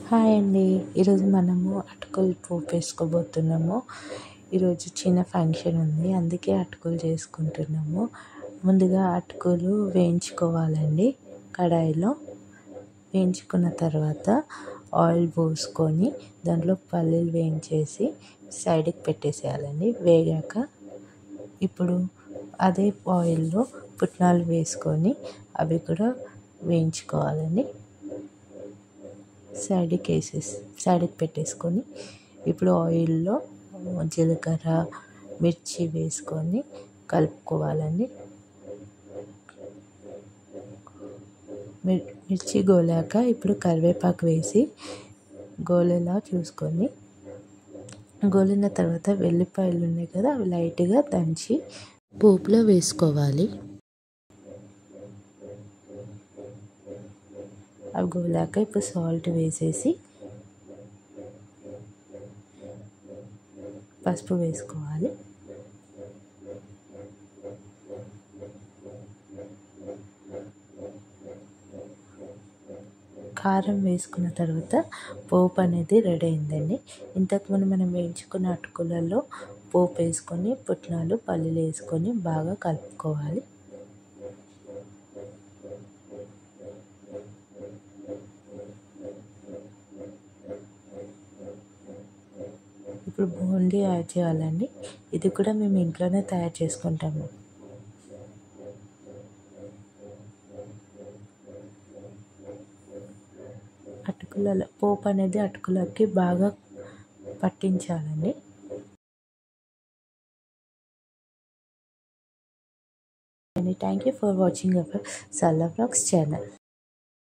Hi అండి. ఈరోజు మనము అటుకులు పోపు వేసుకోబోతున్నాము. ఈరోజు చిన్న ఫంక్షన్ ఉంది, అందుకే అటుకులు చేసుకుంటున్నాము. ముందుగా అటుకులు వేయించుకోవాలండి. కడాయిలో వేయించుకున్న తర్వాత ఆయిల్ పోసుకొని దాంట్లో పల్లీలు వేయించేసి సైడ్కి పెట్టేసేయాలండి. వేగాక ఇప్పుడు అదే ఆయిల్లో పుట్నాలు వేసుకొని అవి కూడా వేయించుకోవాలండి. సైడ్కి పెట్టేసుకొని ఇప్పుడు ఆయిల్లో జీలకర్ర మిర్చి వేసుకొని కలుపుకోవాలండి. మిర్చి గోలాక ఇప్పుడు కరివేపాకు వేసి గోలేలా చూసుకొని గోలిన తర్వాత వెల్లిపాయలు ఉన్నాయి కదా, అవి లైట్గా దంచి పోపులో వేసుకోవాలి. అవి గోలాక ఇప్పుడు సాల్ట్ వేసేసి పసుపు వేసుకోవాలి. కారం వేసుకున్న తర్వాత పోపు అనేది రెడీ అయిందండి. ఇంతకుముందు మనం వేయించుకున్న అటుకులలో పోపు వేసుకొని పుట్నాలు పల్లీలు వేసుకొని బాగా కలుపుకోవాలి. ఇప్పుడు బూందీ యాడ్ చేయాలండి. ఇది కూడా మేము ఇంట్లోనే తయారు చేసుకుంటాము. అటుకులలో పోపు అనేది అటుకులకి బాగా పట్టించాలండి. Thank you for watching our Sarala vlogs channel.